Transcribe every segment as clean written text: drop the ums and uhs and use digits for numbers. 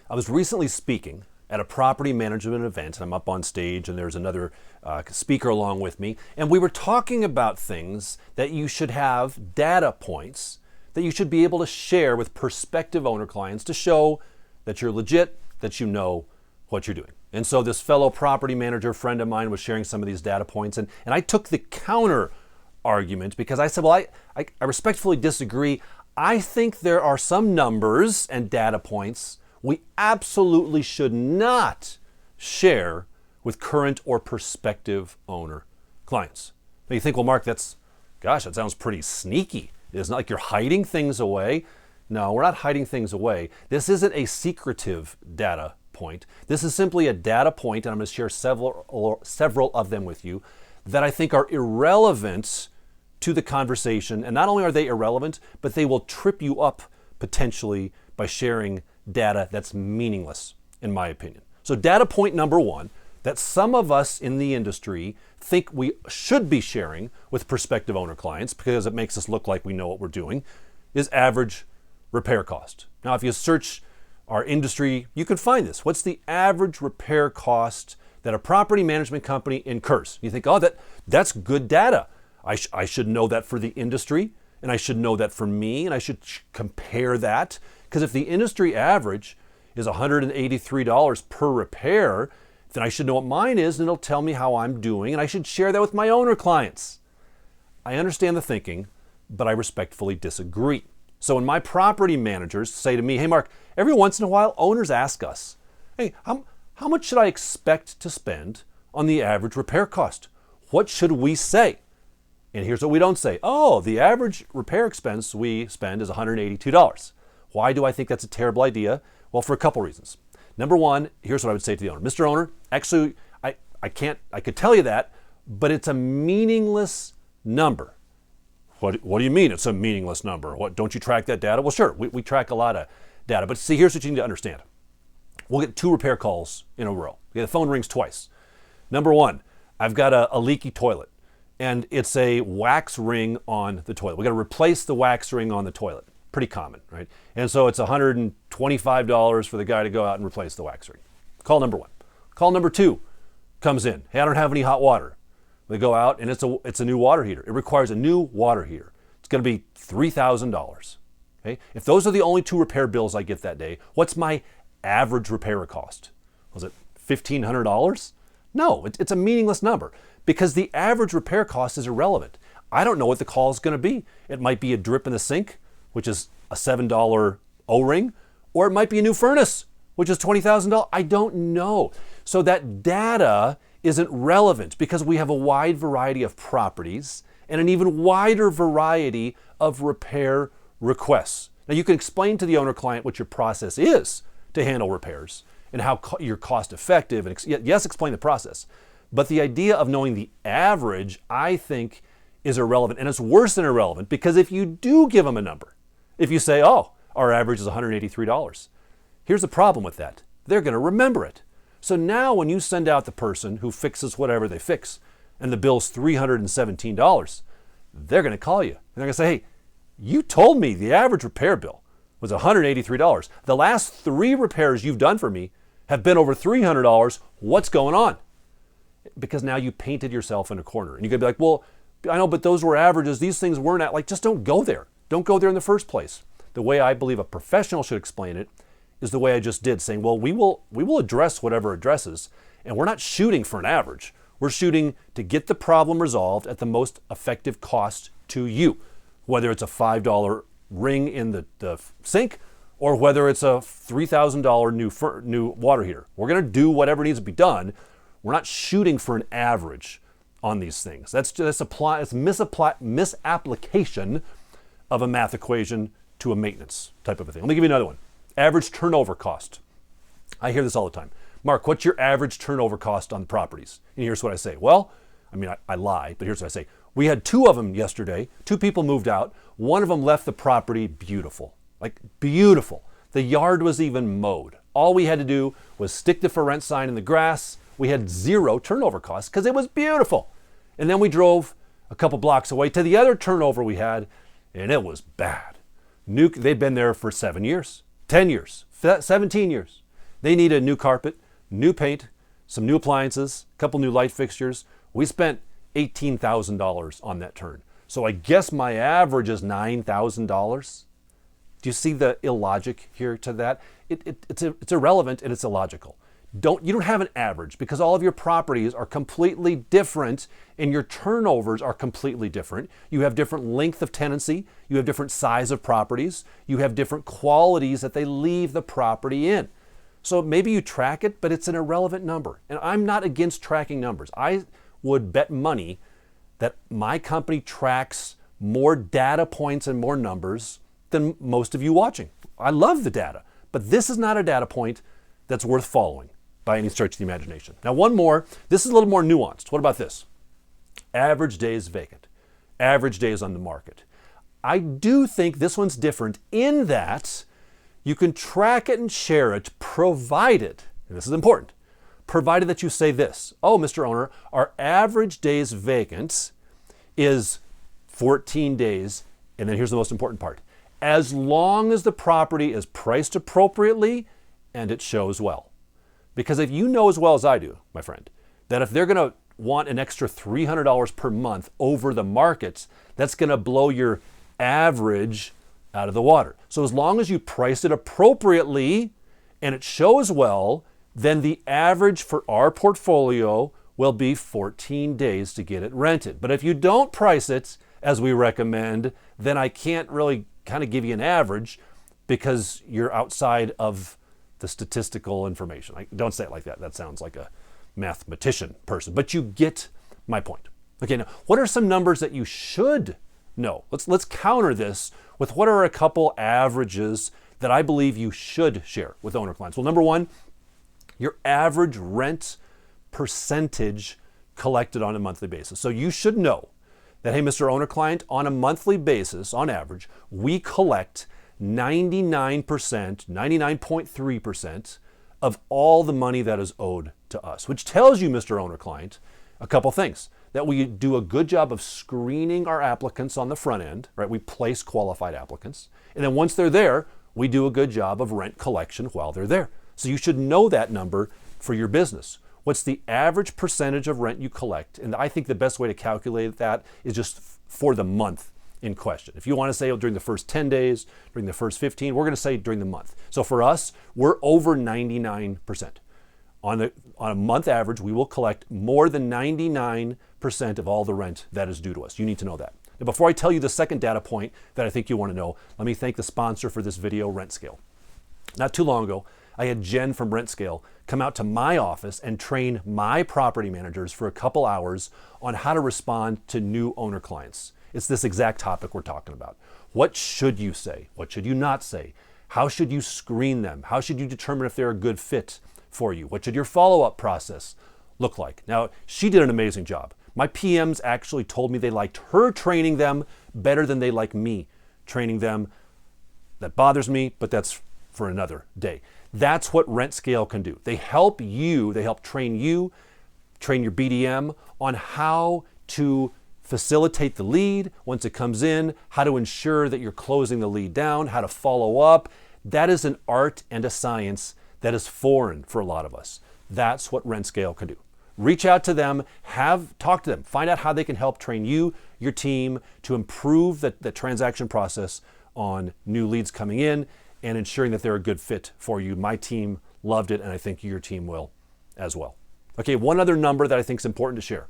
I was recently speaking at a property management event, and I'm up on stage, and there's another speaker along with me, and we were talking about things that you should have data points that you should be able to share with prospective owner clients to show that you're legit, that you know what you're doing. And so this fellow property manager friend of mine was sharing some of these data points, and I took the counter argument because I said, well, I respectfully disagree. I think there are some numbers and data points we absolutely should not share with current or prospective owner clients. Now you think, well, Mark, that sounds pretty sneaky. It's not like you're hiding things away. No, we're not hiding things away. This isn't a secretive data point. This is simply a data point, and I'm going to share several of them with you that I think are irrelevant to the conversation. And not only are they irrelevant, but they will trip you up potentially by sharing data that's meaningless, in my opinion. So data point number one that some of us in the industry think we should be sharing with prospective owner clients because it makes us look like we know what we're doing is average repair cost. Now, if you search our industry, you can find this. What's the average repair cost that a property management company incurs? You think, oh, that's good data. I should know that for the industry, and I should know that for me, and I should compare that. Because if the industry average is $183 per repair, then I should know what mine is, and it'll tell me how I'm doing, and I should share that with my owner clients. I understand the thinking, but I respectfully disagree. So when my property managers say to me, hey, Mark, every once in a while, owners ask us, hey, how much should I expect to spend on the average repair cost? What should we say? And here's what we don't say. Oh, the average repair expense we spend is $182. Why do I think that's a terrible idea? Well, for a couple reasons. Number one, here's what I would say to the owner. Mr. Owner, actually, I could tell you that, but it's a meaningless number. What do you mean it's a meaningless number? What, don't you track that data? Well, sure, we track a lot of data, but see, here's what you need to understand. We'll get 2 repair calls in a row. Okay, the phone rings twice. Number one, I've got a leaky toilet, and it's a wax ring on the toilet. We got to replace the wax ring on the toilet. Pretty common, right? And so it's $125 for the guy to go out and replace the wax ring. Call number one. Call number two comes in. Hey, I don't have any hot water. They go out, and it's a new water heater. It requires a new water heater. It's going to be $3,000. Okay? If those are the only 2 repair bills I get that day, what's my average repair cost? Was it $1,500? No, it's a meaningless number because the average repair cost is irrelevant. I don't know what the call is going to be. It might be a drip in the sink, which is a $7 O-ring, or it might be a new furnace, which is $20,000. I don't know. So that data isn't relevant because we have a wide variety of properties and an even wider variety of repair requests. Now you can explain to the owner client what your process is to handle repairs and how you're cost effective, and yes, explain the process. But the idea of knowing the average, I think, is irrelevant, and it's worse than irrelevant because if you do give them a number, if you say, oh, our average is $183, here's the problem with that. They're going to remember it. So now when you send out the person who fixes whatever they fix and the bill's $317, they're going to call you. And they're going to say, hey, you told me the average repair bill was $183. The last 3 repairs you've done for me have been over $300. What's going on? Because now you painted yourself in a corner. And you're going to be like, well, I know, but those were averages. These things weren't at. Like, just don't go there. Don't go there in the first place. The way I believe a professional should explain it is the way I just did, saying, well, we will address whatever addresses, and we're not shooting for an average. We're shooting to get the problem resolved at the most effective cost to you, whether it's a $5 ring in the sink or whether it's a $3,000 new water heater. We're going to do whatever needs to be done. We're not shooting for an average on these things. That's misapplication of a math equation to a maintenance type of a thing. Let me give you another one. Average turnover cost. I hear this all the time. Mark, what's your average turnover cost on properties? And here's what I say. Well, I lie, but here's what I say. We had 2 of them yesterday. 2 people moved out. One of them left the property beautiful. Like beautiful. The yard was even mowed. All we had to do was stick the for rent sign in the grass. We had 0 turnover costs because it was beautiful. And then we drove a couple blocks away to the other turnover we had, and it was bad. They'd been there for 7 years, 10 years, 17 years. They need a new carpet, new paint, some new appliances, a couple new light fixtures. We spent $18,000 on that turn. So I guess my average is $9,000. Do you see the illogic here to that? It's irrelevant and it's illogical. You don't have an average because all of your properties are completely different and your turnovers are completely different. You have different length of tenancy, you have different size of properties, you have different qualities that they leave the property in. So maybe you track it, but it's an irrelevant number. And I'm not against tracking numbers. I would bet money that my company tracks more data points and more numbers than most of you watching. I love the data, but this is not a data point that's worth following by any stretch of the imagination. Now, one more. This is a little more nuanced. What about this? Average days vacant. Average days on the market. I do think this one's different in that you can track it and share it provided, and this is important, provided that you say this: oh, Mr. Owner, our average days vacant is 14 days, and then here's the most important part: as long as the property is priced appropriately and it shows well. Because if you know as well as I do, my friend, that if they're going to want an extra $300 per month over the markets, that's going to blow your average out of the water. So as long as you price it appropriately and it shows well, then the average for our portfolio will be 14 days to get it rented. But if you don't price it as we recommend, then I can't really kind of give you an average because you're outside of the statistical information. Don't say it like that. That sounds like a mathematician person, but you get my point. Okay, now what are some numbers that you should know? Let's counter this with what are a couple averages that I believe you should share with owner clients. Well, number one, your average rent percentage collected on a monthly basis. So you should know that, hey, Mr. Owner Client, on a monthly basis, on average, we collect 99%, 99.3% of all the money that is owed to us, which tells you, Mr. Owner Client, a couple things: that we do a good job of screening our applicants on the front end, right? We place qualified applicants. And then once they're there, we do a good job of rent collection while they're there. So you should know that number for your business. What's the average percentage of rent you collect? And I think the best way to calculate that is just for the month in question. If you want to say during the first 10 days, during the first 15, we're going to say during the month. So for us, we're over 99%. On a month average, we will collect more than 99% of all the rent that is due to us. You need to know that. Now, before I tell you the second data point that I think you want to know, let me thank the sponsor for this video, Rentcale. Not too long ago, I had Jen from Rentcale come out to my office and train my property managers for a couple hours on how to respond to new owner clients. It's this exact topic we're talking about. What should you say? What should you not say? How should you screen them? How should you determine if they're a good fit for you? What should your follow-up process look like? Now, she did an amazing job. My PMs actually told me they liked her training them better than they like me training them. That bothers me, but that's for another day. That's what Rentcale can do. They help train your BDM on how to facilitate the lead once it comes in, how to ensure that you're closing the lead down, how to follow up. That is an art and a science that is foreign for a lot of us. That's what Rentcale can do. Reach out to them, talk to them, find out how they can help train you, your team, to improve the transaction process on new leads coming in and ensuring that they're a good fit for you. My team loved it, and I think your team will as well. Okay, one other number that I think is important to share: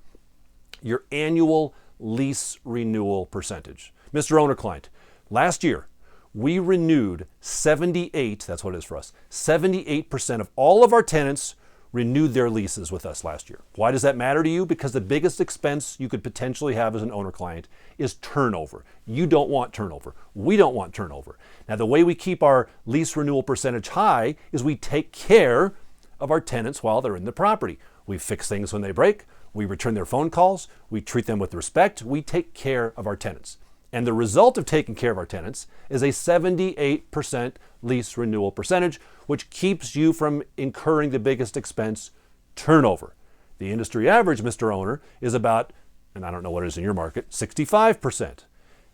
your annual lease renewal percentage. Mr. Owner Client, last year, we renewed 78, that's what it is for us, 78% of all of our tenants renewed their leases with us last year. Why does that matter to you? Because the biggest expense you could potentially have as an owner client is turnover. You don't want turnover. We don't want turnover. Now, the way we keep our lease renewal percentage high is we take care of our tenants while they're in the property. We fix things when they break. We return their phone calls. We treat them with respect. We take care of our tenants. And the result of taking care of our tenants is a 78% lease renewal percentage, which keeps you from incurring the biggest expense, turnover. The industry average, Mr. Owner, is about, and I don't know what it is in your market, 65%.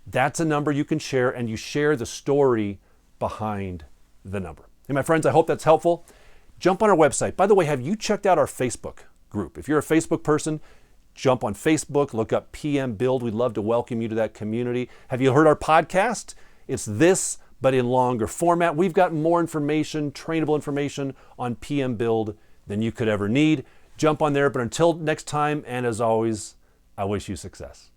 That's a number you can share, and you share the story behind the number. Hey, my friends, I hope that's helpful. jump on our website. By the way, have you checked out our Facebook group? If you're a Facebook person, jump on Facebook, look up PM Build. We'd love to welcome you to that community. Have you heard our podcast? It's this, but in longer format. We've got more information, trainable information on PM Build than you could ever need. Jump on there, but until next time, and as always, I wish you success.